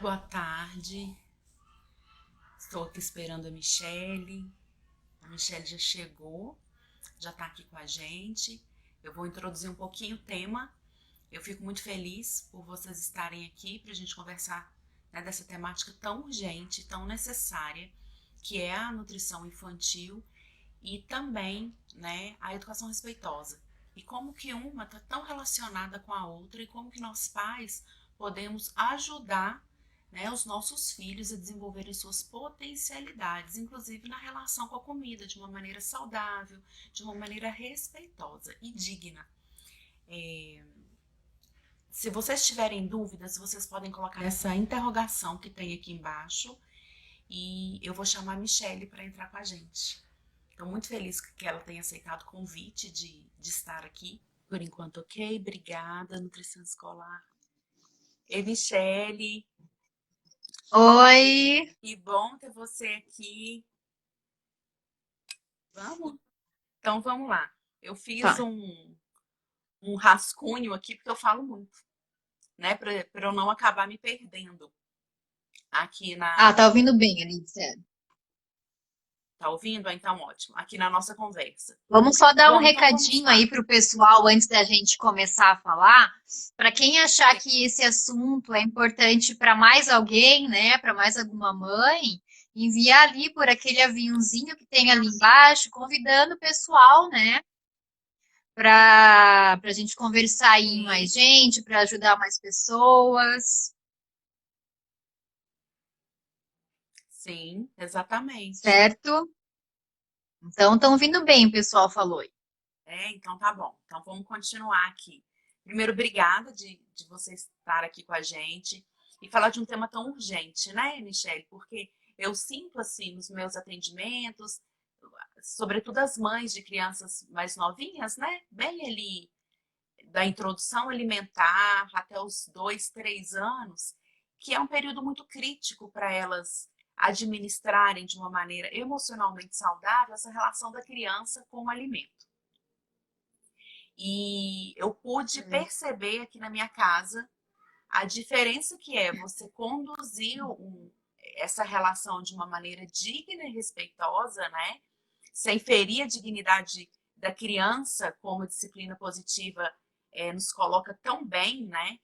Boa tarde. Estou aqui esperando a Michele. A Michele já chegou, já está aqui com a gente. Eu vou introduzir um pouquinho o tema. Eu fico muito feliz por vocês estarem aqui para a gente conversar, né, dessa temática tão urgente, tão necessária, que é a nutrição infantil e também, né, a educação respeitosa. E como que uma está tão relacionada com a outra e como que nós pais podemos ajudar, né, os nossos filhos a desenvolverem suas potencialidades, inclusive na relação com a comida, de uma maneira saudável, de uma maneira respeitosa e digna. É, Se vocês tiverem dúvidas, vocês podem colocar essa interrogação que tem aqui embaixo e eu vou chamar a Michelle para entrar com a gente. Estou muito feliz que ela tenha aceitado o convite de estar aqui. Por enquanto, ok. Obrigada, Nutrição Escolar. Ei, Michele, Oi, que bom ter você aqui. Vamos? Então, vamos lá. Eu fiz tá. um rascunho aqui, porque eu falo muito, né? Para eu não acabar me perdendo aqui na. Tá ouvindo bem, Alicia. Tá ouvindo? Ah, então, ótimo. Aqui na nossa conversa. Vamos só dar um Bom, então vamos recadinho aí lá. para o pessoal antes da gente começar a falar. Para quem achar Sim. que esse assunto é importante para mais alguém, né, para mais alguma mãe, enviar ali por aquele aviãozinho que tem ali embaixo, convidando o pessoal, né, para a gente conversar aí em mais Sim, gente, para ajudar mais pessoas, sim, exatamente. certo? Então, estão vindo bem, o pessoal falou. Então tá bom. Então vamos continuar aqui. Primeiro, obrigada de você estar aqui com a gente e falar de um tema tão urgente, né, Michelle? Porque eu sinto assim nos meus atendimentos, sobretudo as mães de crianças mais novinhas, né? Bem ali da introdução alimentar até os 2, 3 anos, que é um período muito crítico para elas administrarem de uma maneira emocionalmente saudável essa relação da criança com o alimento. E eu pude perceber aqui na minha casa a diferença que é você conduzir essa relação de uma maneira digna e respeitosa, né? Sem ferir a dignidade da criança, como a disciplina positiva nos coloca tão bem, né?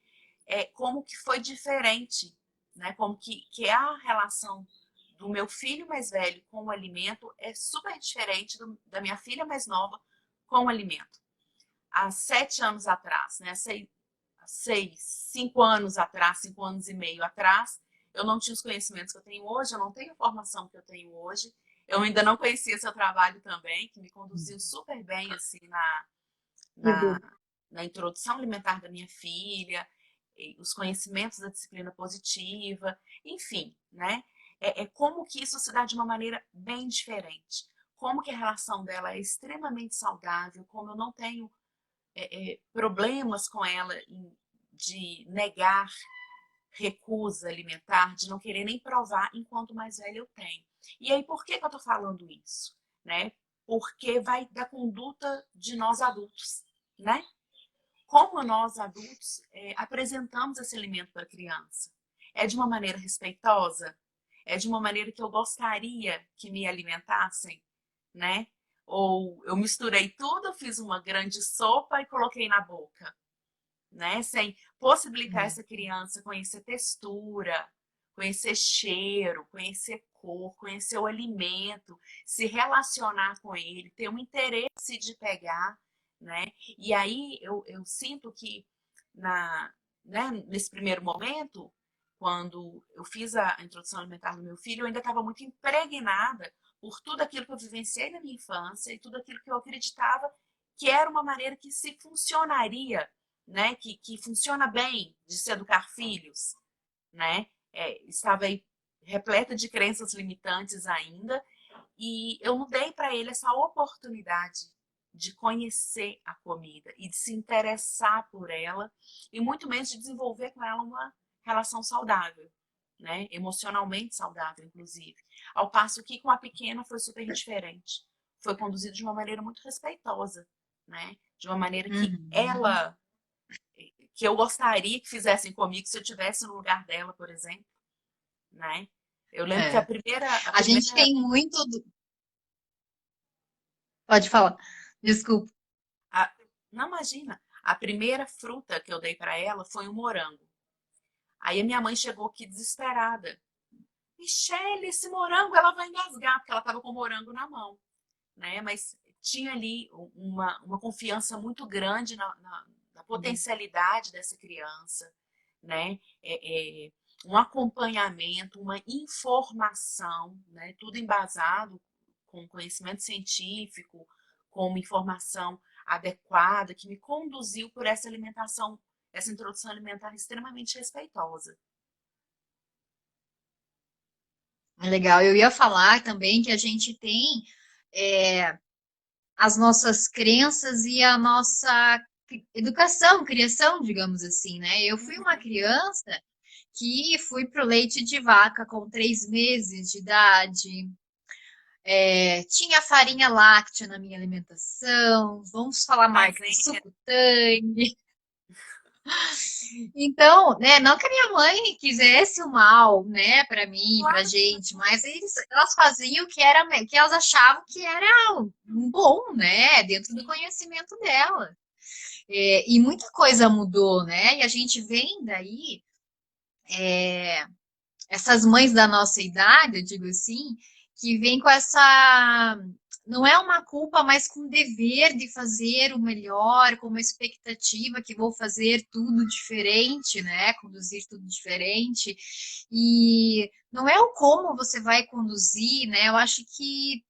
Como que foi diferente, né? Como que é a relação do meu filho mais velho com o alimento é super diferente da minha filha mais nova com o alimento. Há 7 anos atrás, né? 5 anos atrás, 5 anos e meio atrás, eu não tinha os conhecimentos que eu tenho hoje, eu não tenho a formação que eu tenho hoje. Eu ainda não conhecia seu trabalho também, que me conduziu super bem assim Que na, bom. na introdução alimentar da minha filha, os conhecimentos da disciplina positiva, enfim, né? Como que isso se dá de uma maneira bem diferente. Como que a relação dela é extremamente saudável, como eu não tenho problemas com ela de negar recusa alimentar, de não querer nem provar enquanto mais velha eu tenho. E aí, por que, que eu tô falando isso? Né? Porque vai da conduta de nós adultos, né? Como nós adultos apresentamos esse alimento para a criança? É de uma maneira respeitosa? É de uma maneira que eu gostaria que me alimentassem, né? Ou eu misturei tudo, fiz uma grande sopa e coloquei na boca, né? Sem possibilitar essa criança conhecer textura, conhecer cheiro, conhecer cor, conhecer o alimento, se relacionar com ele, ter um interesse de pegar, né? E aí eu sinto que na, né, nesse primeiro momento, quando eu fiz a introdução alimentar do meu filho, eu ainda estava muito impregnada por tudo aquilo que eu vivenciei na minha infância e tudo aquilo que eu acreditava que era uma maneira que se funcionaria, né, que funciona bem de se educar filhos, né? Estava aí repleta de crenças limitantes ainda, e eu não dei para ele essa oportunidade de conhecer a comida e de se interessar por ela, e muito menos de desenvolver com ela uma relação saudável, né? Emocionalmente saudável, inclusive. Ao passo que com a pequena foi super diferente. Foi conduzido de uma maneira muito respeitosa, né? De uma maneira Uhum. que eu gostaria que fizessem comigo se eu estivesse no lugar dela, por exemplo, né? Eu lembro que É. a A gente primeira, tem muito. Pode falar. Desculpa. a- não imagina, a primeira fruta que eu dei para ela foi um morango. Aí a minha mãe chegou aqui desesperada. Michele, esse morango ela vai engasgar, porque ela estava com o morango na mão, né? Mas tinha ali uma confiança muito grande na potencialidade dessa criança, né? Um acompanhamento, uma informação, né? Tudo embasado com conhecimento científico, com uma informação adequada, que me conduziu por essa alimentação, essa introdução alimentar extremamente respeitosa. Legal. Eu ia falar também que a gente tem é, as nossas crenças e a nossa educação, criação, digamos assim, né? Eu fui uma Uhum. criança que fui pro leite de vaca com 3 meses de idade. Tinha farinha láctea na minha alimentação. Vamos falar marca de Maisena. sucutane. Então, né, não que a minha mãe quisesse o mal, né, para mim, pra Claro que gente, mas elas faziam o que era, que elas achavam que era bom, né, dentro do sim. conhecimento dela. E muita coisa mudou, né? E a gente vem daí, essas mães da nossa idade, eu digo assim, que vem com essa, não é uma culpa, mas com o dever de fazer o melhor, com uma expectativa que vou fazer tudo diferente, né? Conduzir tudo diferente. E não é o como você vai conduzir, né? Eu acho que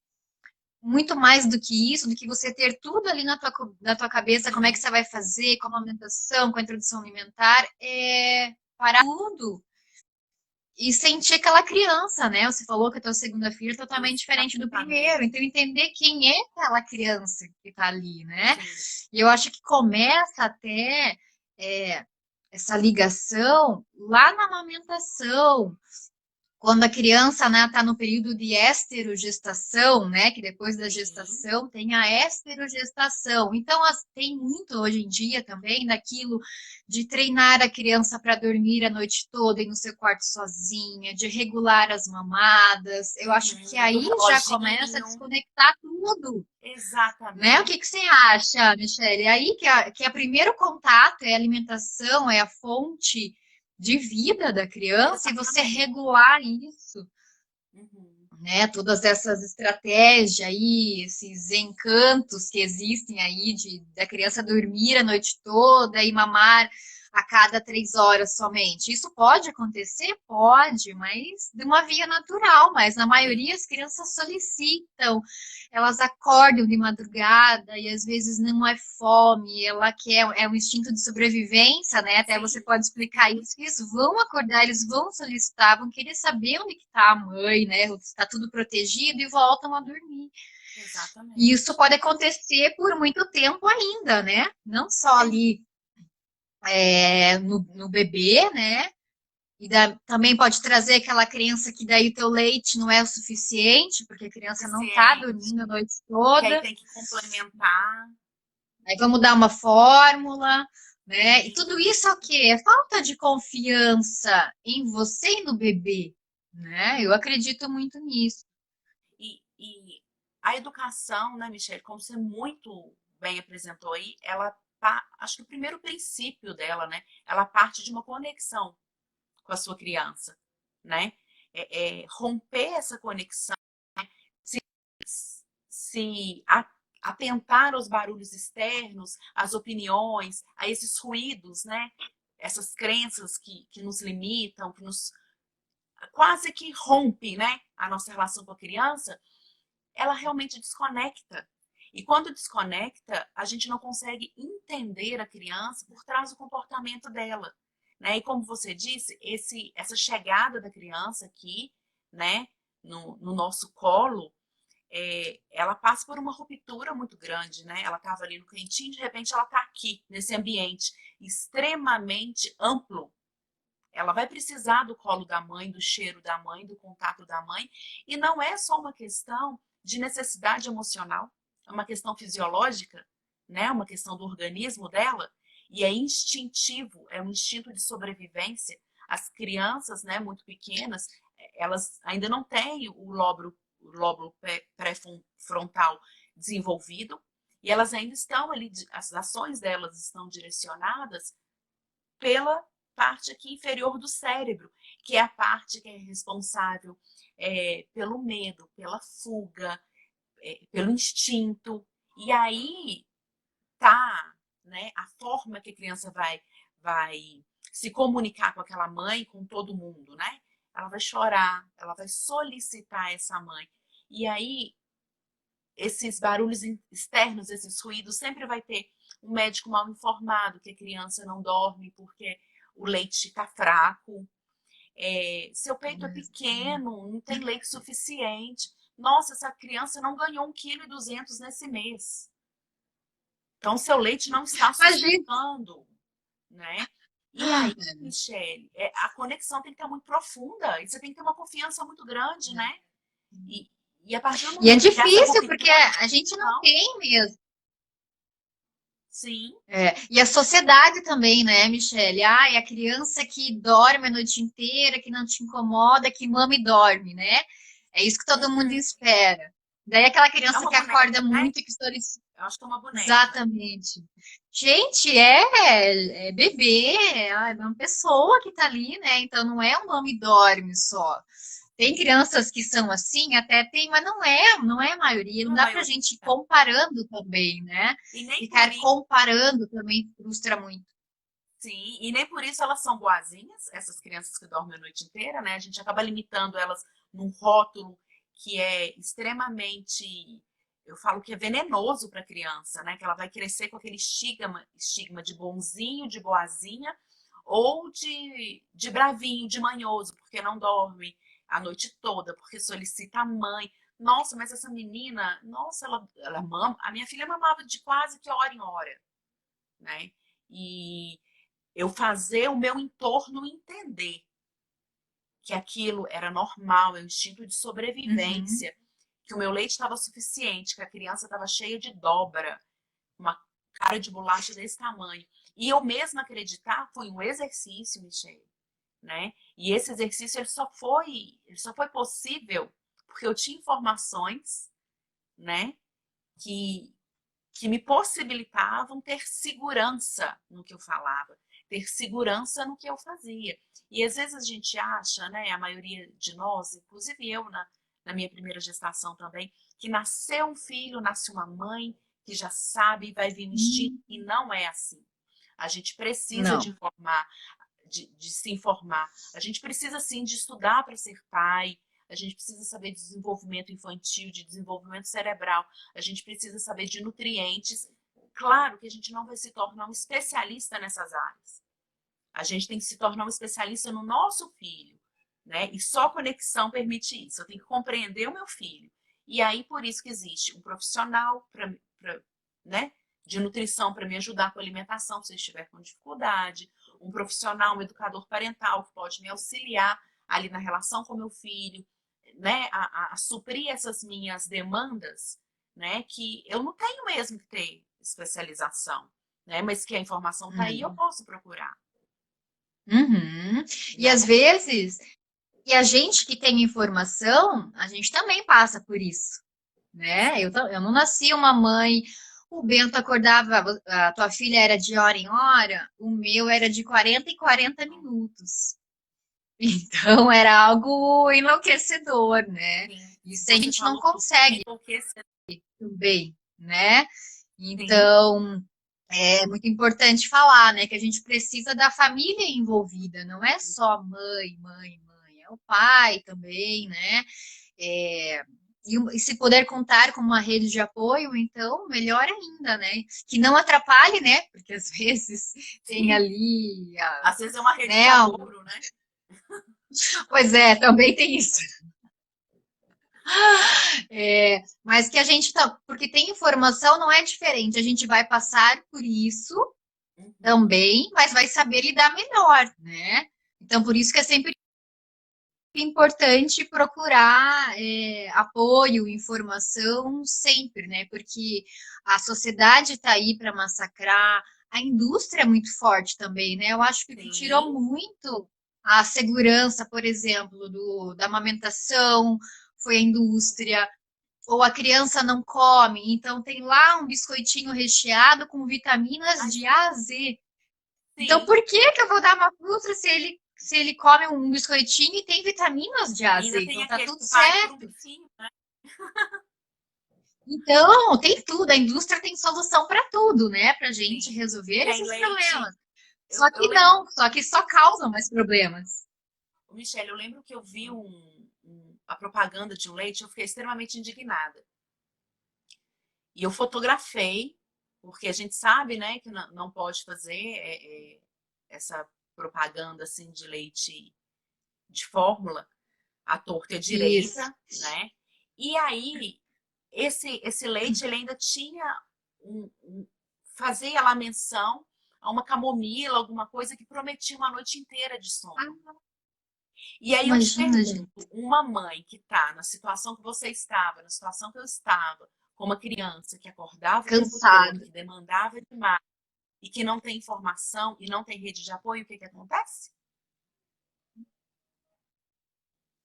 muito mais do que isso, do que você ter tudo ali na tua cabeça, como é que Uhum. você vai fazer, com a amamentação, com a introdução alimentar, parar tudo e sentir aquela criança, né? Você falou que a tua segunda filha é totalmente diferente do primeiro. Exatamente. Então, entender quem é aquela criança que tá ali, né? Sim. E eu acho que começa até é, essa ligação lá na amamentação, quando a criança, né, está no período de esterogestação, né, que depois da Sim. gestação tem a esterogestação. Então, tem muito hoje em dia também daquilo de treinar a criança para dormir a noite toda e no seu quarto sozinha, de regular as mamadas. Eu acho que Uhum. Do aí já começa a reloginho. desconectar tudo, né? O que Exatamente. que você acha, Michele? Aí que é primeiro contato, é a alimentação, é a fonte de vida da criança e você Exatamente. regular isso, Uhum. né? Todas essas estratégias aí, esses encantos que existem aí de da criança dormir a noite toda e mamar a cada 3 horas somente. Isso pode acontecer? Pode, mas de uma via natural. Mas na Sim. maioria as crianças solicitam, elas acordam de madrugada e às vezes não é fome, ela quer, é um instinto de sobrevivência, né? Até você Sim. pode explicar isso, que eles vão acordar, eles vão solicitar, vão querer saber onde que tá a mãe, né? Está tudo protegido e voltam a dormir. E isso Exatamente. pode acontecer por muito tempo ainda, né? Não só É ali no bebê, né? E também pode trazer aquela criança que daí o teu leite não é o suficiente, porque a criança não tá suficiente. dormindo a noite Que aí toda. tem que complementar. Aí vamos dar uma fórmula, né? E tudo Isso. isso é o quê? É falta de confiança em você e no bebê, né? Eu acredito muito nisso. E a educação, né, Michelle, como você muito bem apresentou aí, acho que o primeiro princípio dela, né, ela parte de uma conexão com a sua criança, né? Romper essa conexão, se, se atentar aos barulhos externos, às opiniões, a esses ruídos, né? Essas crenças que nos limitam, que nos quase que rompe, né? A nossa relação com a criança, ela realmente desconecta. E quando desconecta, a gente não consegue entender a criança por trás do comportamento dela. Né? E como você disse, essa chegada da criança aqui, né, no nosso colo, ela passa por uma ruptura muito grande, né? Ela estava ali no cantinho, de repente ela está aqui, nesse ambiente extremamente amplo. Ela vai precisar do colo da mãe, do cheiro da mãe, do contato da mãe. E não é só uma questão de necessidade emocional, é uma questão fisiológica, né? Uma questão do organismo dela. E é instintivo, é um instinto de sobrevivência. As crianças, né, muito pequenas, elas ainda não têm o lóbulo pré-frontal desenvolvido, e elas ainda estão ali, as ações delas estão direcionadas pela parte aqui inferior do cérebro, que é a parte que é responsável pelo medo, pela fuga, pelo instinto. E aí tá, né, a forma que a criança vai se comunicar com aquela mãe, com todo mundo, né? Ela vai chorar, ela vai solicitar essa mãe. E aí esses barulhos externos, esses ruídos, sempre vai ter um médico mal informado que a criança não dorme porque o leite está fraco, seu peito é pequeno, não tem leite suficiente. Nossa, essa criança não ganhou 1,2 kg nesse mês. Então, seu leite não está Imagina. sustentando, né? E aí, Michele, a conexão tem que estar muito profunda e você tem que ter uma confiança muito grande, né? E a partir do E é momento que essa difícil, porque ruptura, a gente não não, tem mesmo. sim, E a sociedade também, né, Michele? Ai, a criança que dorme a noite inteira, que não te incomoda, que mama e dorme, né? É isso que todo mundo uhum. espera. Daí aquela É criança uma que acorda boneca, né? muito e que solicita. Eu acho que é uma boneca. Exatamente. Gente, é bebê, é uma pessoa que tá ali, né? Então não é um mama e dorme só. Tem Sim, crianças que são assim, até tem, mas não é a maioria. Não não é a dá pra maioria. gente ir comparando também, né? E nem por Ficar isso, comparando também frustra muito. sim, e nem por isso elas são boazinhas, essas crianças que dormem a noite inteira, né? A gente acaba limitando elas num rótulo que é extremamente, eu falo que é venenoso para a criança, né? Que ela vai crescer com aquele estigma de bonzinho, de boazinha, ou de bravinho, de manhoso, porque não dorme a noite toda, porque solicita a mãe. Nossa, mas essa menina, nossa, ela mama. A minha filha mamava de quase que hora em hora, né? E eu fazer o meu entorno entender que aquilo era normal, é um instinto de Uhum, sobrevivência, que o meu leite estava suficiente, que a criança estava cheia de dobra, uma cara de bolacha desse tamanho. E eu mesma acreditar foi um exercício, Michelle, né? E esse exercício ele só foi possível porque eu tinha informações, né, que que me possibilitavam ter segurança no que eu falava, ter segurança no que eu fazia. E às vezes a gente acha, né, a maioria de nós, inclusive eu na minha primeira gestação também, que nasceu um filho, nasce uma mãe que já sabe, vai vir no instinto, uhum. e não é assim. A gente precisa de Não. informar, de se informar. A gente precisa, sim, de estudar para ser pai. A gente precisa saber de desenvolvimento infantil, de desenvolvimento cerebral. A gente precisa saber de nutrientes. Claro que a gente não vai se tornar um especialista nessas áreas. A gente tem que se tornar um especialista no nosso filho, né? E só conexão permite isso. Eu tenho que compreender o meu filho. E aí, por isso que existe um profissional né, de nutrição para me ajudar com a alimentação se eu estiver com dificuldade, um profissional, um educador parental que pode me auxiliar ali na relação com meu filho, né, a suprir essas minhas demandas, né, que eu não tenho mesmo que ter especialização, né, mas que a informação está aí, eu Não. posso procurar, Uhum. E né? às vezes, e a gente que tem informação, a gente também passa por isso, né? Sim, Eu não nasci uma mãe, o Bento acordava, a tua filha era de hora em hora, o meu era de 40 em 40 minutos. Então era algo enlouquecedor, né? sim. Isso a Você gente não falou tudo, consegue enlouquecer. também, né? Sim, Então, é muito importante falar, né, que a gente precisa da família envolvida, não é só mãe, é o pai também, né? É, e se puder contar com uma rede de apoio, então, melhor ainda, né? Que não atrapalhe, né? Porque às vezes tem sim. ali, Às vezes é uma rede de né? agouro, né? Pois é, também tem isso. Mas que a gente tá, porque tem informação, não é diferente. A gente vai passar por isso Uhum, também, mas vai saber lidar melhor, né? Então, por isso que é sempre importante procurar apoio, informação, sempre, né? Porque a sociedade está aí para massacrar, a indústria é muito forte também, né? Eu acho que o que tirou sim, muito. a segurança, por exemplo, da amamentação, foi a indústria, ou a criança não come, então tem lá um biscoitinho recheado com vitaminas Ai, de A a Z. Então, sim. por que que eu vou dar uma frustra se ele come um biscoitinho e tem vitaminas de A a E Z? ainda tem Então tá aquele tudo que vai por um certo. bifinho, né? Então, tem tudo, a indústria tem solução para tudo, né? Pra gente Sim. resolver Tem esses leite. problemas. Eu, Só eu que lembro, não, só que só causam mais problemas. Michelle, eu lembro que eu vi a propaganda de um leite, eu fiquei extremamente indignada. E eu fotografei, porque a gente sabe, né, que não pode fazer essa propaganda assim de leite de fórmula à torta e à Isso. direita, né? E aí, esse leite, ele ainda tinha fazia lá menção a uma camomila, alguma coisa que prometia uma noite inteira de sono. Ah, E aí eu te imagina, gente. pergunto, uma mãe que está na situação que você estava, na situação que eu estava, com uma criança que acordava o tempo todo, Cansada. que demandava demais e que não tem informação e não tem rede de apoio, o que que acontece?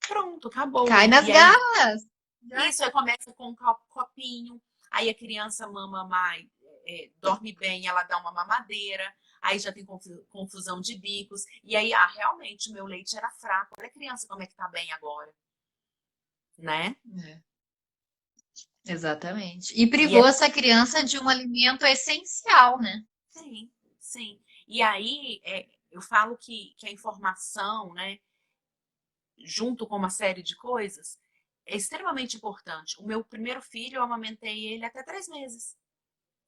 Pronto, acabou. Cai nas E aí garras. Já isso aí começa com um copinho, aí a criança mama mais, dorme bem, ela dá uma mamadeira, aí já tem confusão de bicos, e aí, realmente o meu leite era fraco. Olha a criança como é que tá bem agora, né? é, exatamente. E E privou essa criança de um alimento essencial, né? sim, sim. E aí eu falo que a informação, né, junto com uma série de coisas, é extremamente importante. O meu primeiro filho, eu amamentei ele até 3 meses.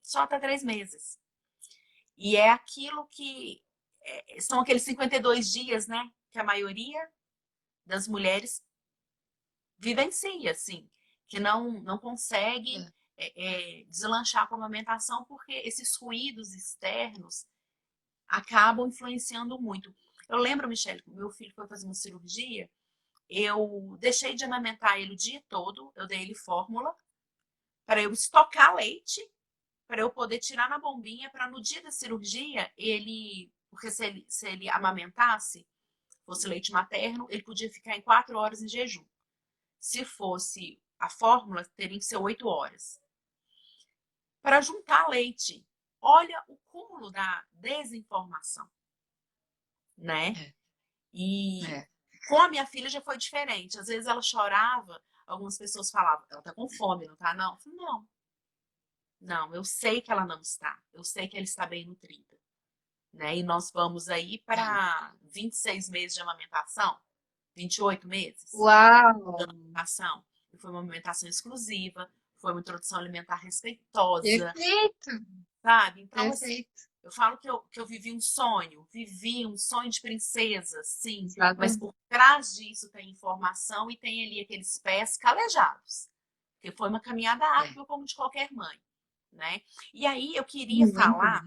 Só até 3 meses. E é aquilo que são aqueles 52 dias, né? Que a maioria das mulheres vivencia, assim, que não consegue É. deslanchar com a amamentação porque esses ruídos externos acabam influenciando muito. Eu lembro, Michelle, que meu filho foi fazer uma cirurgia, eu deixei de amamentar ele o dia todo, eu dei ele fórmula para eu estocar leite, para eu poder tirar na bombinha, para no dia da cirurgia ele, porque se ele amamentasse, fosse leite materno, ele podia ficar em 4 horas em jejum. Se fosse a fórmula, teria que ser 8 horas. Para juntar leite, olha o cúmulo da desinformação, né? É. E É. com a minha filha já foi diferente. Às vezes ela chorava, algumas pessoas falavam, ela tá com fome, não tá? Não, eu falei, não, não, eu sei que ela não está. Eu sei que ela está bem nutrida, né? E nós vamos aí para 26 meses de amamentação, 28 meses de Uau! amamentação. E foi uma amamentação exclusiva, foi uma introdução alimentar respeitosa, Perfeito, sabe? Então, assim, perfeito. eu falo que eu vivi um sonho de princesa, sim, mas Exatamente. por trás disso tem informação e tem ali aqueles pés calejados, porque foi uma caminhada É. árdua como de qualquer mãe, né? E aí eu queria Muito. falar,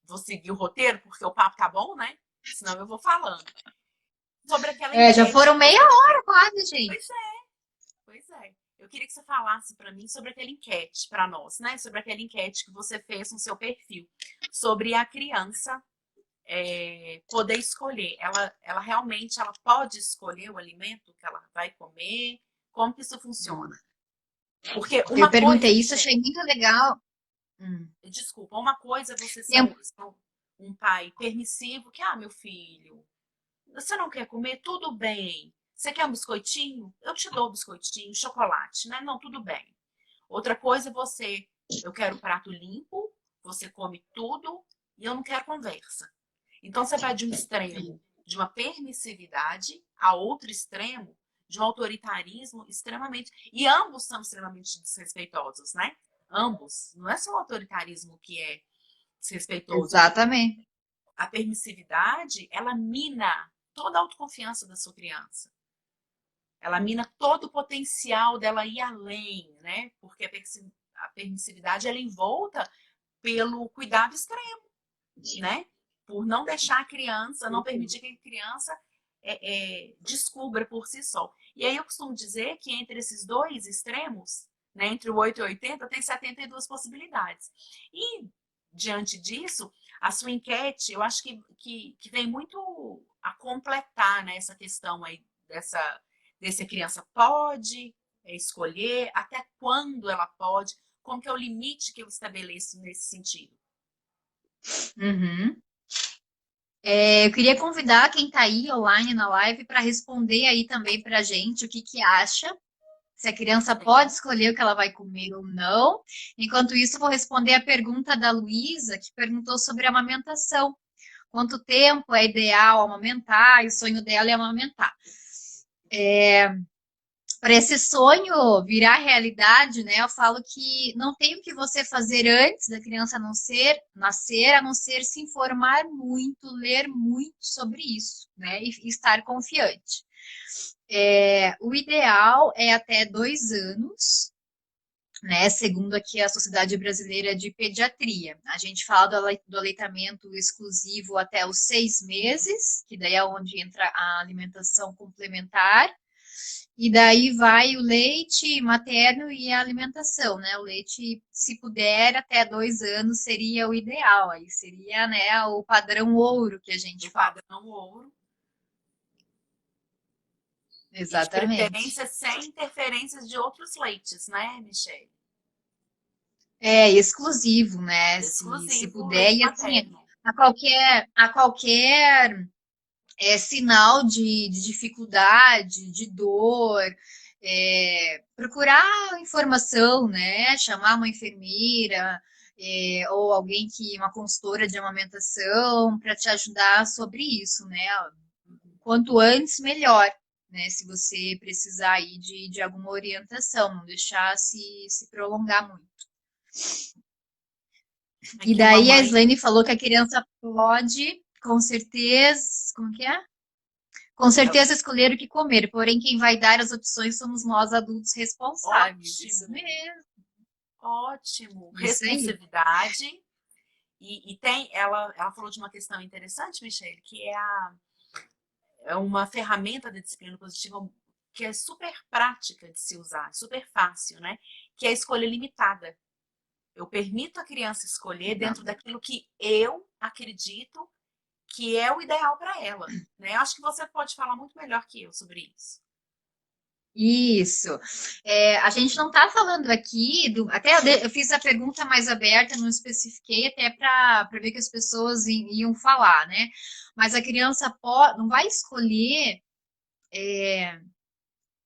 vou seguir o roteiro porque o papo tá bom, né? Senão eu vou falando sobre aquela É, já enquete foram que meia você fez. hora quase, gente. Pois é, pois é. Eu queria que você falasse para mim sobre aquela enquete para nós, né? Sobre aquela enquete que você fez no seu perfil, sobre a criança poder escolher. Ela realmente ela pode escolher o alimento que ela vai comer? Como que isso funciona? Porque Eu uma coisa, perguntei isso, Michelle, achei muito legal. Hum. desculpa, uma coisa é você E ser um pai permissivo, que, meu filho, você não quer comer? Tudo bem. Você quer um biscoitinho? Eu te dou o biscoitinho, chocolate, né? Não, tudo bem. Outra coisa é eu quero prato limpo, você come tudo e eu não quero conversa. Então você vai de um extremo de uma permissividade a outro extremo de um autoritarismo extremamente. E ambos são extremamente desrespeitosos, né? Ambos. Não é só o autoritarismo que é desrespeitoso. exatamente. A permissividade, ela mina toda a autoconfiança da sua criança. Ela mina todo o potencial dela ir além, né? Porque a permissividade ela é envolta pelo cuidado extremo, né? Por não deixar a criança, não permitir que a criança descubra por si só. E aí eu costumo dizer que entre esses dois extremos, né, entre o 8 e o 80, tem 72 possibilidades. E, diante disso, A sua enquete, eu acho que vem muito a completar, né, essa questão aí desse a criança pode escolher, até quando ela pode, como que é o limite que eu estabeleço nesse sentido. Uhum. Eu queria convidar quem está aí online na live para responder aí também para a gente o que que acha, se a criança pode Sim. escolher o que ela vai comer ou não. Enquanto isso, vou responder a pergunta da Luísa, que perguntou sobre a amamentação. Quanto tempo é ideal amamentar? E o sonho dela é amamentar. Para esse sonho virar realidade, né? Eu falo que não tem o que você fazer antes da criança não ser, nascer, a não ser se informar muito, ler muito sobre isso, né? E estar confiante. O ideal é até 2 anos, né? Segundo aqui a Sociedade Brasileira de Pediatria. A gente fala do aleitamento exclusivo até os 6 meses, que daí é onde entra a alimentação complementar. E daí vai o leite materno e a alimentação, né? O leite, se puder, até 2 anos seria o ideal. Aí seria, né, o padrão ouro que a gente O fala. padrão ouro. E de Exatamente. preferência sem interferências de outros leites, né, Michelle? Exclusivo, né? Se Exclusivo puder, leite e assim, materno. a qualquer sinal de dificuldade, de dor, procurar informação, né? Chamar uma enfermeira, ou alguém uma consultora de amamentação para te ajudar sobre isso, né? Quanto antes, melhor, né? Se você precisar aí de alguma orientação, não deixar se prolongar muito. E Aqui uma daí a mãe. Slane falou que a criança pode, com certeza, como que é? Com certeza escolher o que comer, porém quem vai dar as opções somos nós adultos responsáveis. Isso Ótimo, mesmo, ótimo. isso aí. Responsividade. E tem, ela falou de uma questão interessante, Michelle, que é uma ferramenta da disciplina positiva que é super prática de se usar, super fácil, né? Que é a escolha limitada. Eu permito a criança escolher Legal. dentro daquilo que eu acredito que é o ideal para ela, né? Eu acho que você pode falar muito melhor que eu sobre isso. Isso. A gente não está falando aqui até eu fiz a pergunta mais aberta, não especifiquei até para ver que as pessoas iam falar, né? Mas a criança não vai escolher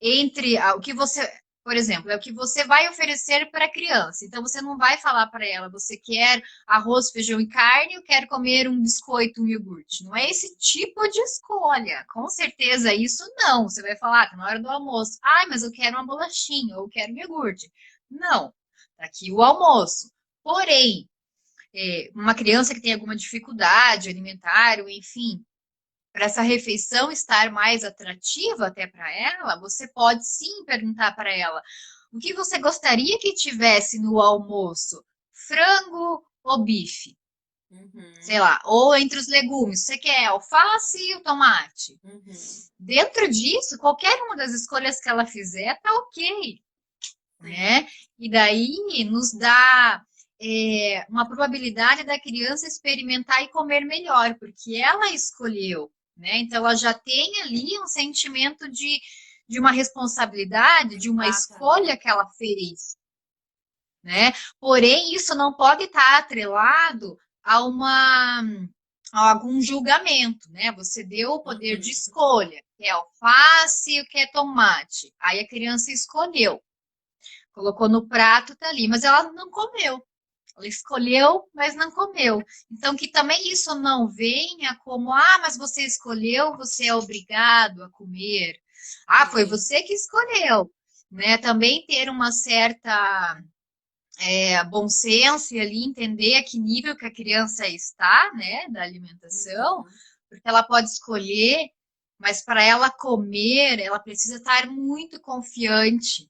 entre o que você, por exemplo, é o que você vai oferecer para a criança. Então você não vai falar para ela, você quer arroz, feijão e carne, ou quer comer um biscoito, um iogurte. Não é esse tipo de escolha. Com certeza isso não. Você vai falar, tá na hora do almoço. Ai, mas eu quero uma bolachinha, ou eu quero um iogurte. Não. Tá aqui o almoço. Porém, uma criança que tem alguma dificuldade alimentar, ou enfim, para essa refeição estar mais atrativa até para ela, você pode sim perguntar para ela: o que você gostaria que tivesse no almoço? Frango ou bife? Sei Uhum, lá, ou entre os legumes, você quer alface ou tomate? uhum, Dentro disso, qualquer uma das escolhas que ela fizer tá ok, sim, né? E daí nos dá uma probabilidade da criança experimentar e comer melhor, porque ela escolheu, né? Então ela já tem ali um sentimento de uma responsabilidade, de uma exatamente. escolha que ela fez, né? Porém, isso não pode estar atrelado a a algum julgamento, né? Você deu o poder de Uhum, escolha, que é alface, o que é tomate. Aí a criança escolheu. Colocou no prato, tá ali, mas ela não comeu. Ela escolheu, mas não comeu. Então, que também isso não venha como, mas você escolheu, você é obrigado a comer. Ah, foi sim, você que escolheu. Né? Também ter uma certa bom senso e ali entender a que nível que a criança está, né, da alimentação, uhum, porque ela pode escolher, mas para ela comer, ela precisa estar muito confiante,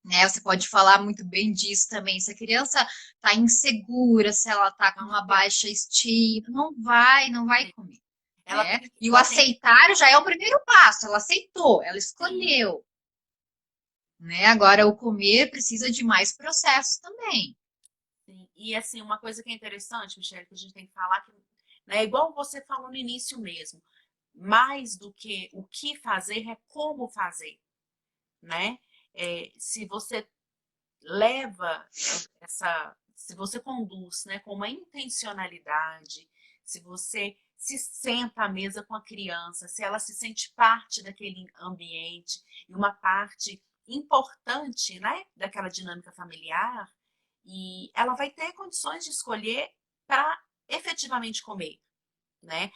né? Você pode falar muito bem disso também. Se a criança está insegura, se ela está com não uma vai. baixa estima, não vai Sim. comer, Ela né? tem, E o ela tem que. aceitar já é o primeiro passo. Ela aceitou, ela Sim, escolheu, né? Agora o comer precisa de mais processo também. sim. e assim, uma coisa que é interessante, Michelle, que a gente tem que falar, que, né, igual você falou no início mesmo, mais do que o que fazer é como fazer, né? Se você leva se você conduz, né, com uma intencionalidade, se você se senta à mesa com a criança, se ela se sente parte daquele ambiente e uma parte importante, né, daquela dinâmica familiar, e ela vai ter condições de escolher para efetivamente comer, né?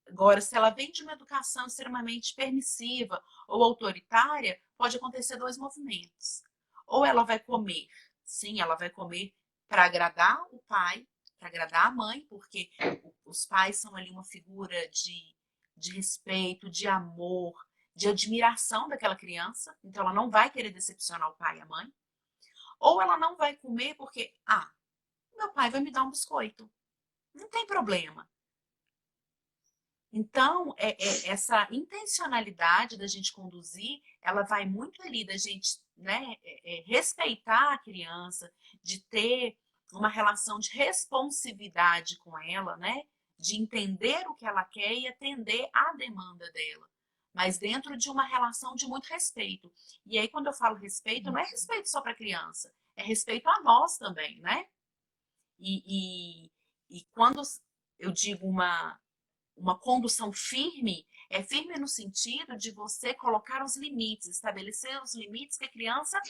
Agora, se ela vem de uma educação extremamente permissiva ou autoritária, pode acontecer dois movimentos. Ou ela vai comer, sim, ela vai comer para agradar o pai, para agradar a mãe, porque os pais são ali uma figura de respeito, de amor, de admiração daquela criança, então ela não vai querer decepcionar o pai e a mãe. Ou ela não vai comer porque, meu pai vai me dar um biscoito. Não tem problema. Então, essa intencionalidade da gente conduzir, ela vai muito ali da gente, né, respeitar a criança, de ter uma relação de responsividade com ela, né, de entender o que ela quer e atender à demanda dela, mas dentro de uma relação de muito respeito. E aí, quando eu falo respeito, não é respeito só para a criança, é respeito a nós também, né? E quando eu digo uma condução firme, é firme no sentido de você colocar os limites, estabelecer os limites que a criança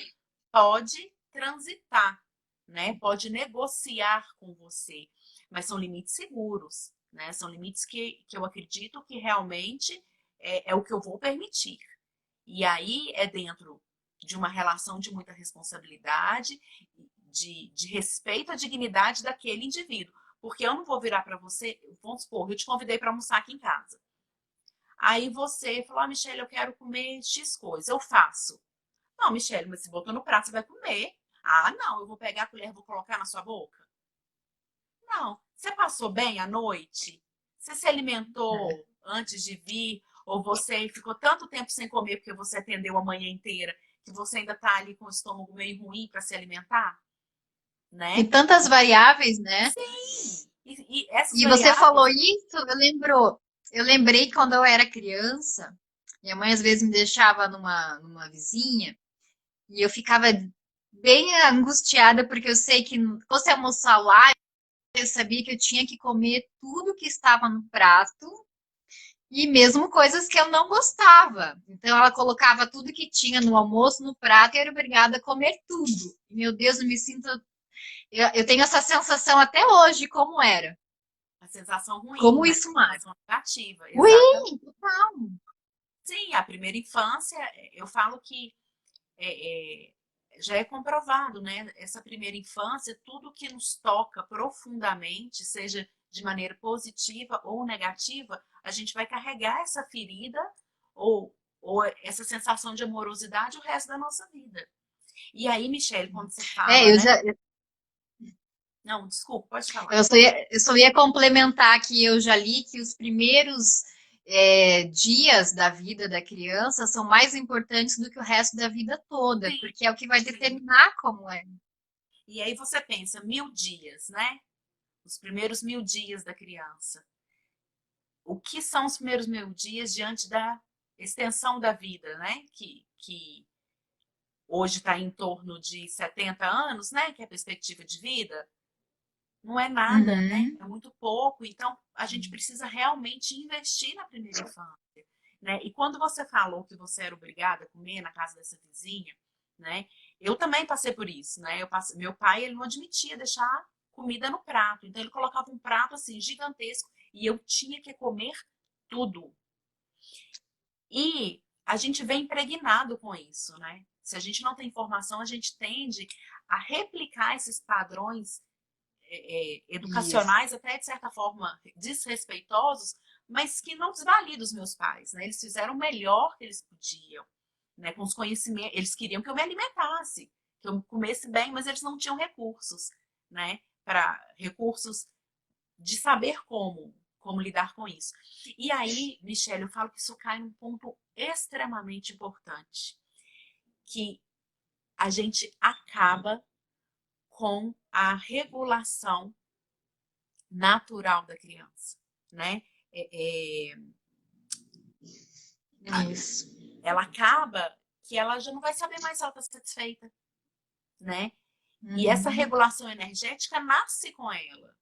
pode transitar, né? Pode negociar com você, mas são limites seguros, né? São limites que eu acredito que realmente é o que eu vou permitir. E aí é dentro de uma relação de muita responsabilidade, de respeito à dignidade daquele indivíduo. Porque eu não vou virar para você, vamos supor, eu te convidei para almoçar aqui em casa. Aí você falou, Michelle, eu quero comer X coisa, eu faço. Não, Michelle, mas se botou no prato, você vai comer. Não, eu vou pegar a colher e vou colocar na sua boca. Não, você passou bem a noite? Você se alimentou antes de vir? Ou você ficou tanto tempo sem comer porque você atendeu a manhã inteira que você ainda está ali com o estômago meio ruim para se alimentar? Tem Né? tantas variáveis, né? Sim! E essas E você falou variáveis. isso, eu lembrei quando eu era criança, minha mãe às vezes me deixava numa vizinha e eu ficava bem angustiada porque eu sei que se fosse almoçar lá, eu sabia que eu tinha que comer tudo que estava no prato e mesmo coisas que eu não gostava. Então ela colocava tudo que tinha no almoço no prato e eu era obrigada a comer tudo. Meu Deus, eu me sinto. Eu tenho essa sensação até hoje, como era. A sensação ruim, Como né? isso A mais? sensação negativa, exatamente. Ruim, total. Sim, a primeira infância, eu falo que é, é, já é comprovado, né? Essa primeira infância, tudo que nos toca profundamente, seja de maneira positiva ou negativa, a gente vai carregar essa ferida ou essa sensação de amorosidade o resto da nossa vida. E aí, Michelle, quando você fala, Eu né? já, Não, desculpa, pode falar. eu só ia complementar que eu já li que os primeiros dias da vida da criança são mais importantes do que o resto da vida toda, Sim, porque é o que vai sim. determinar como é. E aí você pensa, 1000 dias, né? Os primeiros 1000 dias da criança. O que são os primeiros 1000 dias diante da extensão da vida, né? Que hoje está em torno de 70 anos, né? Que é a perspectiva de vida. Não é nada, né? Uhum. É muito pouco. Então, a gente precisa realmente investir na primeira infância, né? E quando você falou que você era obrigada a comer na casa dessa vizinha, né? Eu também passei por isso, né? Meu pai, ele não admitia deixar comida no prato. Então, ele colocava um prato, assim, gigantesco e eu tinha que comer tudo. E a gente vem impregnado com isso, né? Se a gente não tem informação, a gente tende a replicar esses padrões Isso. educacionais, até de certa forma desrespeitosos, mas que não desvalidam os meus pais, né? Eles fizeram o melhor que eles podiam, né? Com os conhecimentos, eles queriam que eu me alimentasse, que eu comesse bem, mas eles não tinham recursos, né? Para recursos de saber como lidar com isso. E aí, Michelle, eu falo que isso cai num ponto extremamente importante, que a gente acaba com a regulação natural da criança, né? É, é, Isso. ela acaba que ela já não vai saber mais se ela está satisfeita, né? E essa Uhum. regulação energética nasce com ela.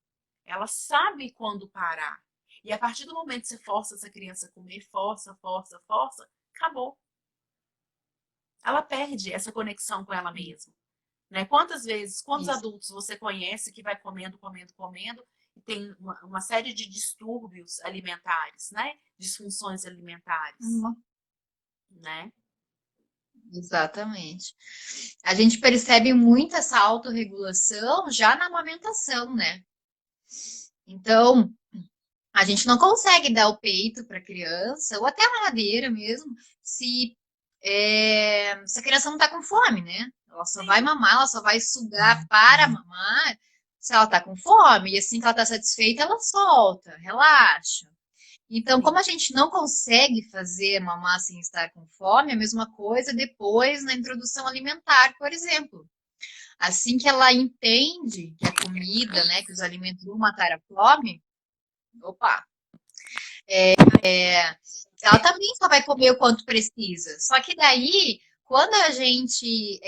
Ela sabe quando parar. E a partir do momento que você força essa criança a comer, força, força, força, acabou. Ela perde essa conexão com ela mesma. Né? Quantas vezes, quantos Isso. adultos você conhece que vai comendo, comendo, comendo e tem uma série de distúrbios alimentares, né? Disfunções alimentares, Uhum. né? Exatamente. A gente percebe muito essa autorregulação já na amamentação, né? Então, a gente não consegue dar o peito para a criança, ou até a mamadeira mesmo, se a criança não está com fome, né? Ela só vai Sim. mamar, ela só vai sugar para mamar se ela está com fome. E assim que ela está satisfeita, ela solta, relaxa. Então, como Sim. a gente não consegue fazer mamar sem estar com fome, a mesma coisa depois na introdução alimentar, por exemplo. Assim que ela entende que a comida, né, que os alimentos vão matar a fome, opa, ela também só vai comer o quanto precisa. Só que daí, quando a gente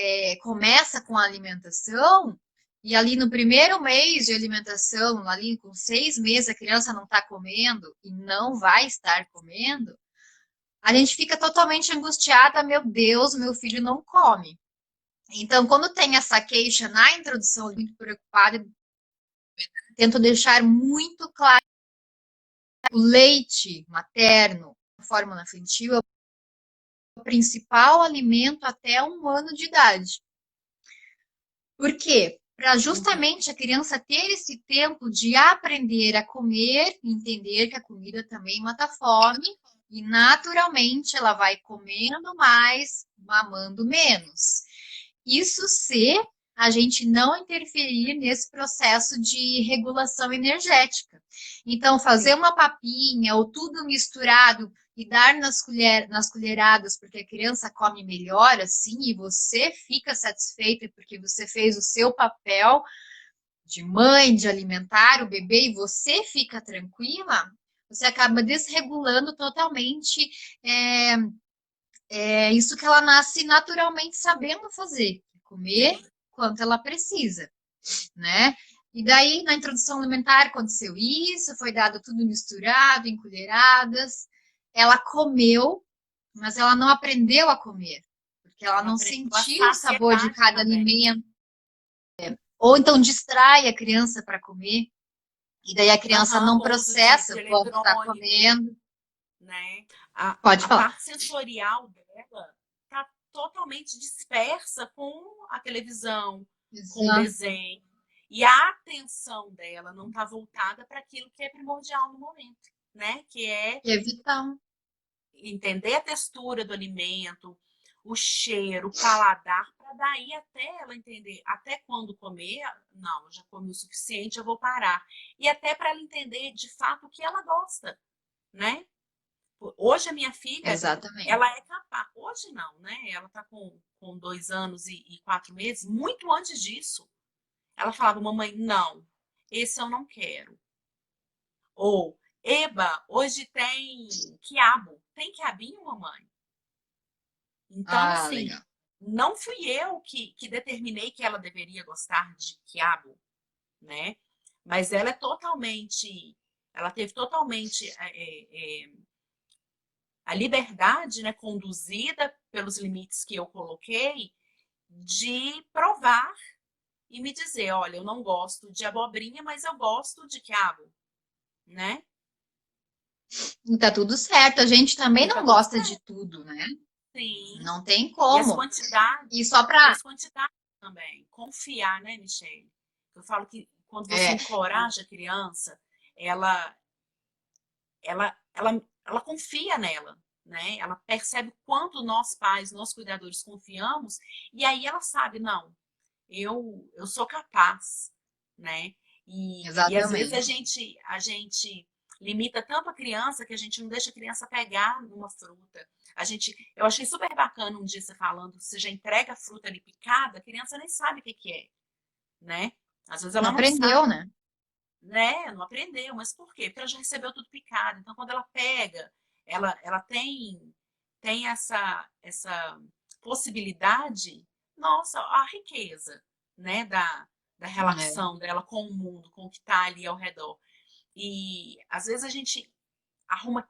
começa com a alimentação, e ali no primeiro mês de alimentação, ali com 6 meses, a criança não está comendo e não vai estar comendo, a gente fica totalmente angustiada, meu Deus, meu filho não come. Então, quando tem essa queixa na introdução, muito preocupada, tento deixar muito claro o leite materno, fórmula infantil, é o principal alimento até 1 ano de idade. Por quê? Para Uhum. justamente a criança ter esse tempo de aprender a comer, entender que a comida também mata fome, e naturalmente ela vai comendo mais, mamando menos. Isso se a gente não interferir nesse processo de regulação energética. Então, fazer Sim. uma papinha ou tudo misturado e dar nas colheradas, porque a criança come melhor assim, e você fica satisfeita porque você fez o seu papel de mãe, de alimentar o bebê, e você fica tranquila, você acaba desregulando totalmente é, isso que ela nasce naturalmente sabendo fazer, comer Sim. quanto ela precisa, né? E daí, na introdução alimentar, aconteceu isso, foi dado tudo misturado, em colheradas. Ela comeu, mas ela não aprendeu a comer, porque ela Ela não aprendeu a sentiu o sabor de saciedade cada também. alimento, ou então distrai a criança para comer, e daí a criança Aham, não com o uso de processa o quanto está eletrônico, comendo. né? A, Pode a falar. parte sensorial dela tá totalmente dispersa com a televisão, com o Exato. desenho. E a atenção dela não está voltada para aquilo que é primordial no momento, né? Que é E é vital. entender a textura do alimento, o cheiro, o paladar, para daí até ela entender até quando comer, não, eu já comi o suficiente, eu vou parar. E até para ela entender de fato o que ela gosta, né? Hoje a minha filha, Exatamente. ela é capaz, hoje não, né? Ela está com 2 anos e 4 meses, muito antes disso. Ela falava, mamãe, não, esse eu não quero. Ou, Eba, hoje tem quiabo. Tem quiabinho, mamãe? Então, Ah, assim, legal. não fui eu que determinei que ela deveria gostar de quiabo, né? Mas ela é totalmente, ela teve totalmente a liberdade, né, conduzida pelos limites que eu coloquei, de provar e me dizer, olha, eu não gosto de abobrinha, mas eu gosto de quiabo, né? E tá tudo certo. A gente também E tá não tudo gosta de certo. tudo, né? Sim. Não tem E as como. E quantidades, só e para as quantidades também. Confiar, né, Michelle? Eu falo que quando você é, encoraja a criança, ela, ela confia nela, né? Ela percebe quanto nós pais, nós cuidadores confiamos, e aí ela sabe, não, eu sou capaz, né? E às vezes a exatamente. gente, a gente limita tanto a criança que a gente não deixa a criança pegar numa fruta. Eu achei super bacana um dia você falando, você já entrega a fruta ali picada, a criança nem sabe o que que é, né? Às vezes Não ela não aprendeu, sabe, né? né? Não aprendeu, mas por quê? Porque ela já recebeu tudo picado. Então, quando ela pega, ela tem essa possibilidade, nossa, a riqueza, né? Da É. relação dela com o mundo, com o que está ali ao redor. E às vezes a gente arruma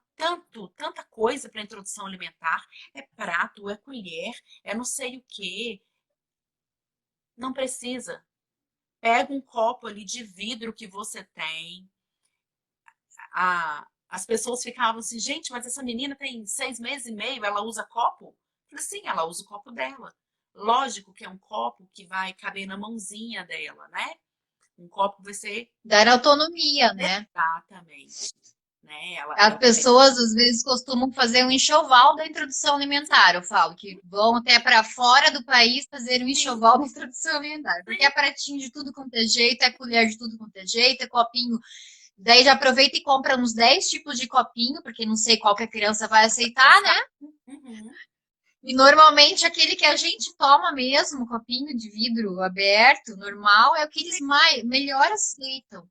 tanta coisa para introdução alimentar, é prato, é colher, é não sei o quê. Não precisa. Pega um copo ali de vidro que você tem. As pessoas ficavam assim, gente, mas essa menina tem 6 meses e meio, ela usa copo? Eu falei, sim, ela usa o copo dela. Lógico que é um copo que vai caber na mãozinha dela, né? Um copo que vai ser Dar autonomia, né? exatamente, né? As pessoas às vezes costumam fazer um enxoval da introdução alimentar. Eu falo que vão até para fora do país fazer um sim, enxoval da introdução alimentar, porque é sim, pratinho de tudo quanto é jeito, é colher de tudo quanto é jeito, é copinho. Daí já aproveita e compra uns 10 tipos de copinho, porque não sei qual que a criança vai para aceitar, né? testar. Uhum, E normalmente aquele que a gente toma mesmo, copinho de vidro aberto, normal, é o que eles sim, melhor aceitam,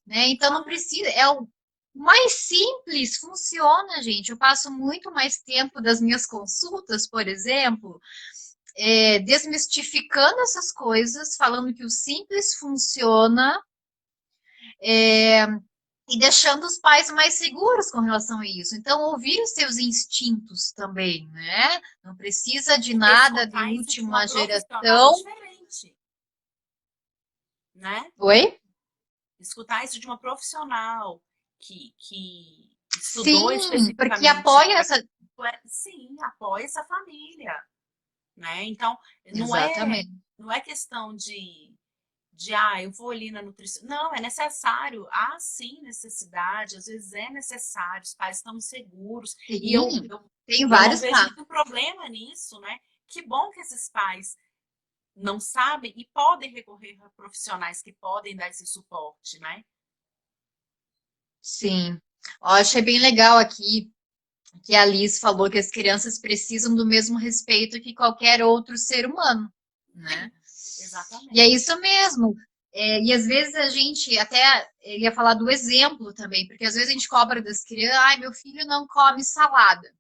né? Então não claro. precisa, é o mais simples, funciona, gente. Eu passo muito mais tempo das minhas consultas, por exemplo, desmistificando essas coisas, falando que o simples funciona, e deixando os pais mais seguros com relação a isso. Então, ouvir os seus instintos também, né? Não precisa de nada de Escutar isso de uma última profissional é geração. diferente, né? Oi? Escutar isso de uma profissional que estudou Sim, porque especificamente apoia para essa. sim, apoia essa família, né? Então, não é Exatamente. não é questão de eu vou ali na nutrição. Não, é necessário. Há sim necessidade, às vezes é necessário, os pais estão seguros. E Sim, tem eu não vários vejo casos. nenhum problema nisso, né? Que bom que esses pais não sabem e podem recorrer a profissionais que podem dar esse suporte, né? Sim. Eu achei bem legal aqui que a Liz falou que as crianças precisam do mesmo respeito que qualquer outro ser humano, né? Sim, E é exatamente. isso mesmo. E às vezes a gente até ia falar do exemplo também, porque às vezes a gente cobra das crianças, ai, meu filho não come salada.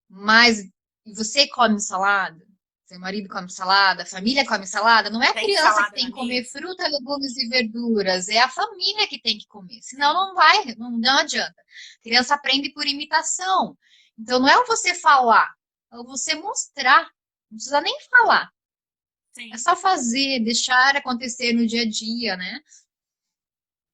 Mas e você come salada? Seu marido come salada? A família come salada? Não é a Tem criança que salada tem na que comer mesa? fruta, legumes e verduras, é a família que tem que comer. Senão não vai, não adianta. A criança aprende por imitação. Então não é você falar, é você mostrar. Não precisa nem falar. É Sim, só fazer, deixar acontecer no dia a dia, né?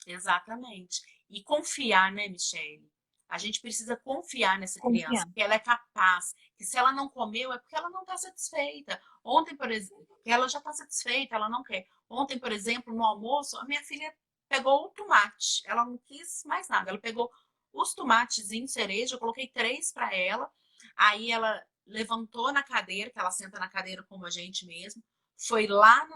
exatamente. E confiar, né, Michele? A gente precisa confiar nessa criança, Confiar. que ela é capaz, que se ela não comeu é porque ela não está satisfeita. Ontem, por exemplo, que ela já está satisfeita, ela não quer. Ontem, por exemplo, no almoço, a minha filha pegou o tomate, ela não quis mais nada, ela pegou os tomates em cereja, eu coloquei 3 para ela, aí ela levantou na cadeira, que ela senta na cadeira como a gente mesmo, foi lá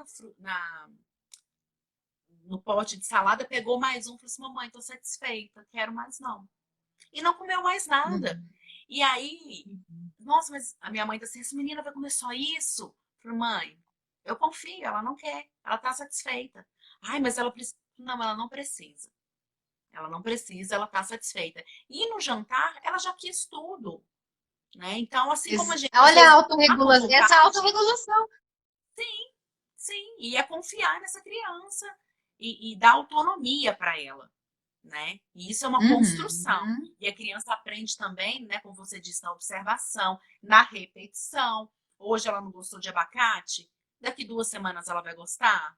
no pote de salada, pegou mais um, falou assim, mamãe, tô satisfeita, quero mais não. E não comeu mais nada. Uhum. E aí, nossa, mas a minha mãe tá assim, essa menina vai comer só isso? Eu falei, mãe, eu confio, ela não quer, ela tá satisfeita. Ai, mas ela precisa. Não, ela não precisa. Ela não precisa, ela tá satisfeita. E no jantar, ela já quis tudo, né? Então, assim como a gente às Olha a vezes tá com autorregulação, essa vontade, autorregulação. sim, e é confiar nessa criança e dar autonomia para ela, né? E isso é uma construção. Uhum. E a criança aprende também, né, como você disse, na observação, na repetição. Hoje ela não gostou de abacate, daqui 2 semanas ela vai gostar?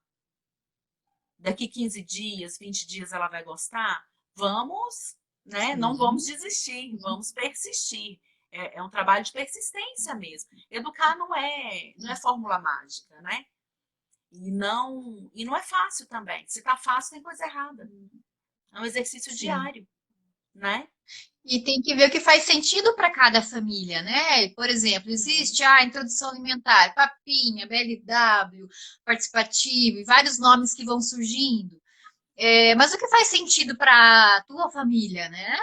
Daqui 15 dias, 20 dias ela vai gostar? Vamos, né? Não vamos Sim. desistir, vamos persistir. É um trabalho de persistência mesmo. Educar não é fórmula mágica, né? E não é fácil também. Se tá fácil, tem coisa errada. É um exercício Sim. diário, né? E tem que ver o que faz sentido para cada família, né? Por exemplo, Uhum. existe a introdução alimentar, papinha, BLW, participativo e vários nomes que vão surgindo. Mas o que faz sentido para a tua família, né?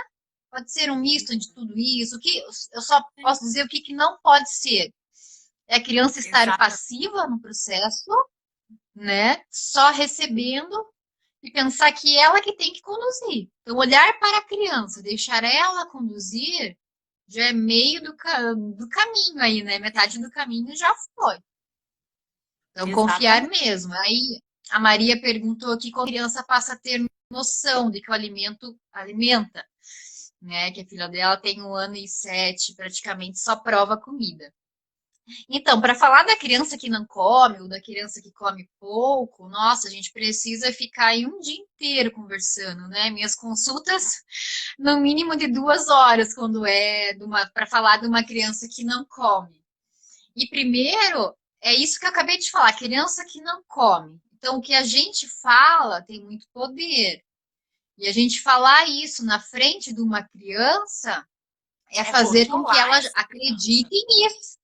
Pode ser um misto de tudo isso. O que eu só Sim, posso dizer o que não pode ser. É a criança estar exatamente. passiva no processo, né? Só recebendo e pensar que ela que tem que conduzir. Então, olhar para a criança, deixar ela conduzir, já é meio do caminho aí, né? Metade do caminho já foi. Então, confiar Exatamente. mesmo. Aí, a Maria perguntou aqui quando a criança passa a ter noção de que o alimento alimenta, né? Que a filha dela tem 1 ano e 7, praticamente só prova comida. Então, para falar da criança que não come ou da criança que come pouco, nossa, a gente precisa ficar aí um dia inteiro conversando, né? Minhas consultas, no mínimo de 2 horas, quando é para falar de uma criança que não come. E primeiro, é isso que eu acabei de falar, criança que não come. Então, o que a gente fala tem muito poder. E a gente falar isso na frente de uma criança é É fazer com que rotular ela essa acredite criança. nisso.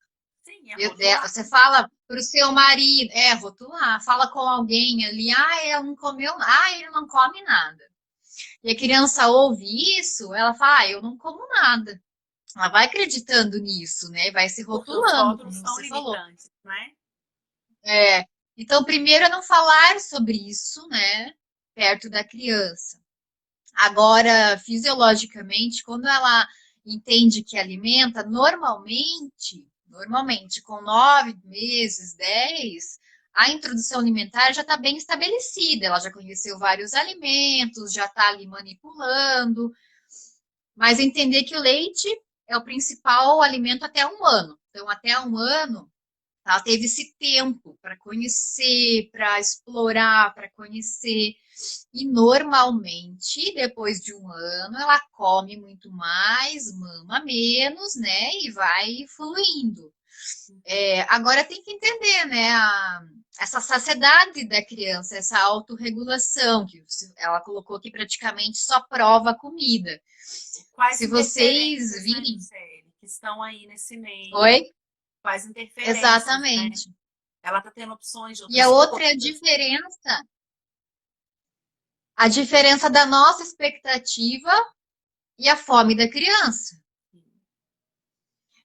Sim, é rotular. Você fala para o seu marido, rotular, fala com alguém ali, ele não comeu, ele não come nada. E a criança ouve isso, ela fala, eu não como nada. Ela vai acreditando nisso, né? Vai se Porque os rotulando, rótulos como são você falou. limitantes, né? É. Então, primeiro é não falar sobre isso, né? Perto da criança. Agora, fisiologicamente, quando ela entende que alimenta, normalmente, com 9 meses, 10, a introdução alimentar já está bem estabelecida. Ela já conheceu vários alimentos, já está ali manipulando, mas entender que o leite é o principal alimento até 1 ano. Então, até 1 ano, ela teve esse tempo para conhecer, para explorar, para conhecer. E normalmente, depois de 1 ano, ela come muito mais, mama menos, né? E vai fluindo. Agora tem que entender, né? Essa saciedade da criança, essa autorregulação, que ela colocou que praticamente só prova a comida. Quais Se vocês interferências, né, virem. Juscelia, que estão aí nesse meio? Oi? Quais interferências, né? Exatamente. Ela está tendo opções de E a outras outra é coisas. a diferença da nossa expectativa e a fome da criança.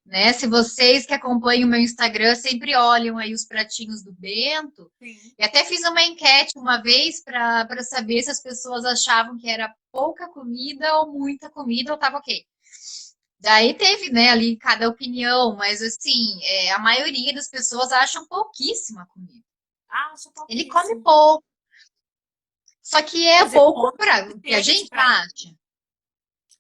Né? Se vocês que acompanham o meu Instagram sempre olham aí os pratinhos do Bento, Sim. e até fiz uma enquete uma vez para saber se as pessoas achavam que era pouca comida ou muita comida, ou estava ok. Daí teve, né, ali cada opinião, mas assim, a maioria das pessoas acham pouquíssima comida. Ah, acho Ele come pouquíssimo. pouco, só que Quer é dizer, pouco come o para o que a suficiente gente para ele. acha.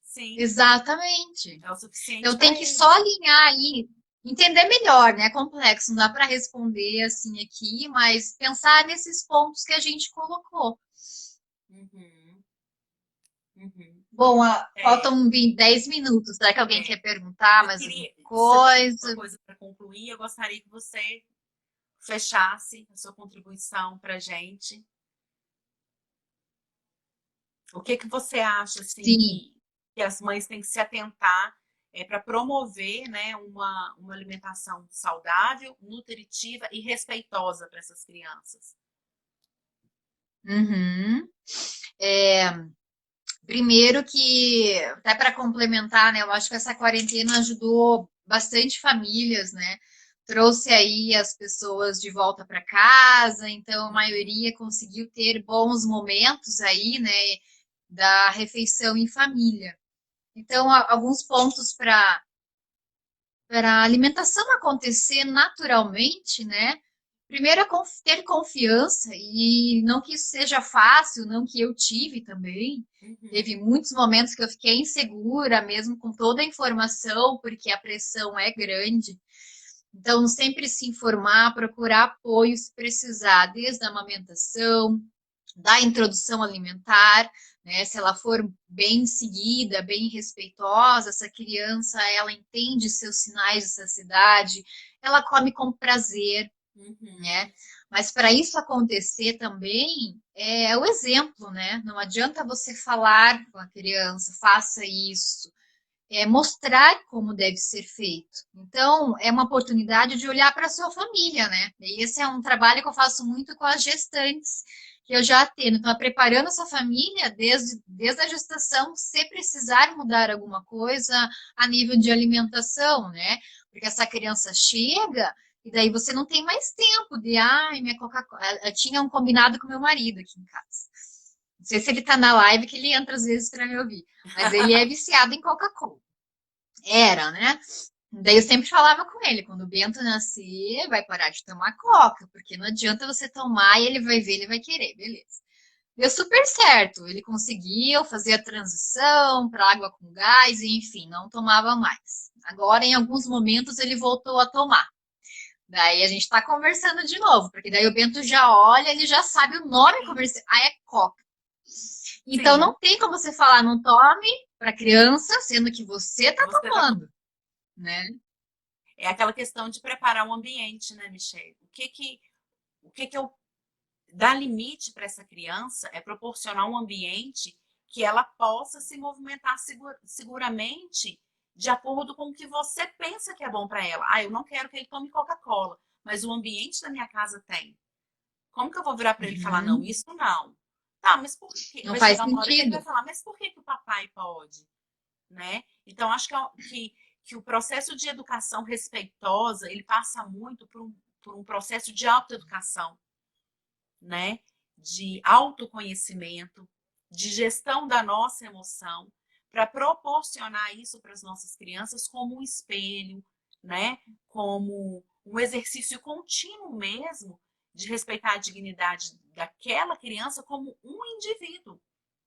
Sim, Exatamente. é o suficiente Então tem para que só ele. alinhar aí, entender melhor, né? É complexo, não dá para responder assim aqui, mas pensar nesses pontos que a gente colocou. Uhum, uhum. Bom, É, faltam 10 minutos. Será que alguém é. quer perguntar Eu mais alguma queria, se você tem alguma coisa? coisa para concluir, eu gostaria que você fechasse a sua contribuição para a gente. O que que você acha assim Sim. que as mães têm que se atentar para promover, né, uma alimentação saudável, nutritiva e respeitosa para essas crianças? Uhum. É, primeiro que, até para complementar, né? Eu acho que essa quarentena ajudou bastante famílias, né? Trouxe aí as pessoas de volta para casa, então a Uhum, maioria conseguiu ter bons momentos aí, né? Da refeição em família. Então, alguns pontos para a alimentação acontecer naturalmente, né? Primeiro é ter confiança, e não que isso seja fácil, não que eu tive também. Teve uhum, muitos momentos que eu fiquei insegura, mesmo com toda a informação, porque a pressão é grande. Então, sempre se informar, procurar apoio se precisar, desde a amamentação, da introdução alimentar, né? Se ela for bem seguida, bem respeitosa, essa criança, ela entende seus sinais de saciedade, ela come com prazer, né? uhum. Mas para isso acontecer também é o exemplo, né? Não adianta você falar com a criança, faça isso, mostrar como deve ser feito. Então, é uma oportunidade de olhar para a sua família, né? E esse é um trabalho que eu faço muito com as gestantes, que eu já atendo. Então, é preparando essa família desde a gestação, se precisar mudar alguma coisa a nível de alimentação, né? Porque essa criança chega E daí você não tem mais tempo de, ai, minha Coca-Cola. Eu tinha um combinado com meu marido aqui em casa. Não sei se ele tá na live, que ele entra às vezes para me ouvir. Mas ele é viciado em Coca-Cola. Era, né? Daí eu sempre falava com ele, quando o Bento nascer, vai parar de tomar Coca, porque não adianta você tomar e ele vai ver, ele vai querer, beleza. Deu super certo, ele conseguiu fazer a transição para água com gás, e enfim, não tomava mais. Agora, em alguns momentos, ele voltou a tomar. Daí a gente está conversando de novo, porque daí o Bento já olha, ele já sabe o nome comercial. Ah, é Coca. Então Sim. não tem como você falar, não tome para criança, sendo que você está Você tá tomando, né? É aquela questão de preparar o ambiente, né, Michelle? O que que eu dar limite para essa criança é proporcionar um ambiente que ela possa se movimentar seguramente de acordo com o que você pensa que é bom para ela. Ah, eu não quero que ele tome Coca-Cola, mas o ambiente da minha casa tem. Como que eu vou virar para ele e falar, não, Uhum. isso não? Tá, mas por quê? Não Vai faz chegar uma hora que ele vai sentido. falar, mas por que que o papai pode? Né? Então, acho que o processo de educação respeitosa, ele passa muito por um processo de autoeducação, né? De autoconhecimento, de gestão da nossa emoção, para proporcionar isso para as nossas crianças como um espelho, né? Como um exercício contínuo mesmo de respeitar a dignidade daquela criança como um indivíduo,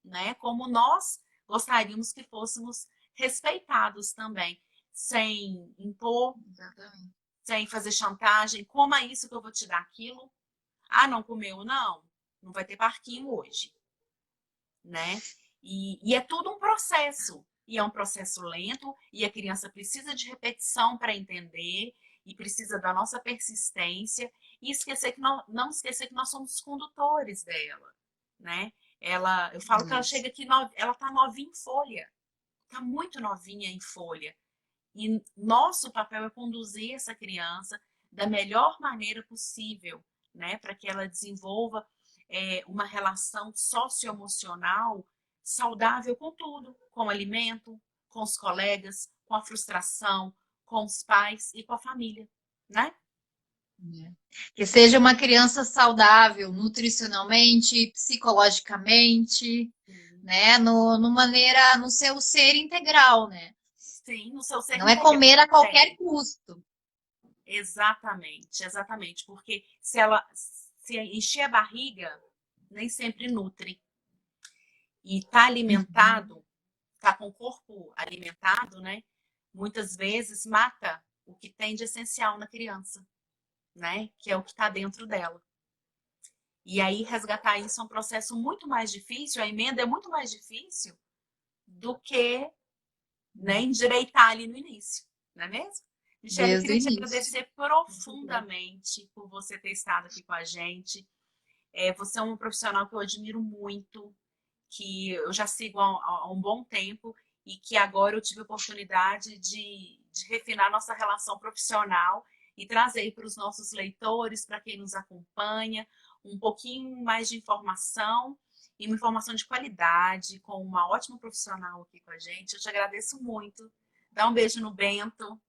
né? Como nós gostaríamos que fôssemos respeitados também, sem impor, Exatamente. sem fazer chantagem. Coma isso que eu vou te dar aquilo. Ah, não comeu? Não. Não vai ter parquinho hoje, né? E é tudo um processo. E é um processo lento, e a criança precisa de repetição para entender, e precisa da nossa persistência, e esquecer que não esquecer que nós somos condutores dela, né? Eu falo que ela Isso. chega aqui, ela tá novinha em folha, tá muito novinha em folha. E nosso papel é conduzir essa criança da melhor maneira possível, né? Para que ela desenvolva uma relação socioemocional saudável com tudo, com o alimento, com os colegas, com a frustração, com os pais e com a família, né? É. Que seja uma criança saudável, nutricionalmente, psicologicamente, né? No seu ser integral, né? Sim, no seu ser Não é integral. comer a qualquer É, custo. exatamente, exatamente. Porque se encher a barriga, nem sempre nutre. E tá Uhum. alimentado, tá com o corpo alimentado, né? Muitas vezes mata o que tem de essencial na criança, né? Que é o que está dentro dela. E aí resgatar isso é um processo muito mais difícil, a emenda é muito mais difícil do que, né, endireitar ali no início, não é mesmo? Michelle, eu Desde o queria te início. agradecer profundamente por você ter estado aqui com a gente. Você é um profissional que eu admiro muito, que eu já sigo há um bom tempo e que agora eu tive a oportunidade de refinar nossa relação profissional e trazer para os nossos leitores, para quem nos acompanha, um pouquinho mais de informação e uma informação de qualidade, com uma ótima profissional aqui com a gente. Eu te agradeço muito. Dá um beijo no Bento,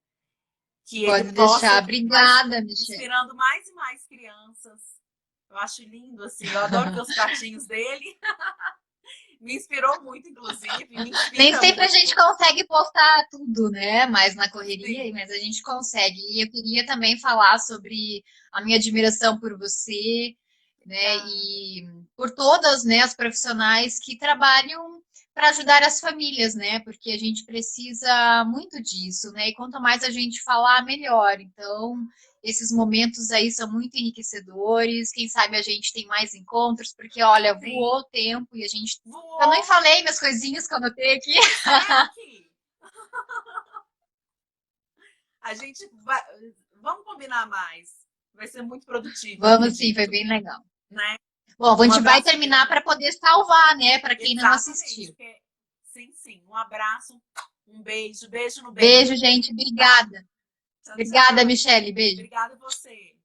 que ele Pode possa deixar. estar Obrigada, Michelle. inspirando mais e mais crianças. Eu acho lindo, assim, eu adoro ver os pratinhos dele. Me inspirou muito, inclusive, me Nem inspira sempre a gente muito. consegue postar tudo, né? Mas na correria, Sim, mas a gente consegue. E eu queria também falar sobre a minha admiração por você, né? obrigada. E por todas, né, as profissionais que trabalham para ajudar as famílias, né? Porque a gente precisa muito disso, né? E quanto mais a gente falar, melhor. Então, esses momentos aí são muito enriquecedores. Quem sabe a gente tem mais encontros, porque olha, Sim, voou o tempo e a gente. Eu nem voou, falei minhas coisinhas que eu anotei aqui. cheque. A gente vai, vamos combinar mais. Vai ser muito produtivo, eu Vamos sim, foi acredito, bem legal. né? Bom, a Um gente vai abraço terminar grande. para poder salvar, né? Para quem não Exatamente, assistiu. porque sim, sim. Um abraço, um beijo, beijo no Beijo, Bento, gente. tá? Obrigada. Tchau, Obrigada, tchau. Michele. Beijo. Obrigada a você.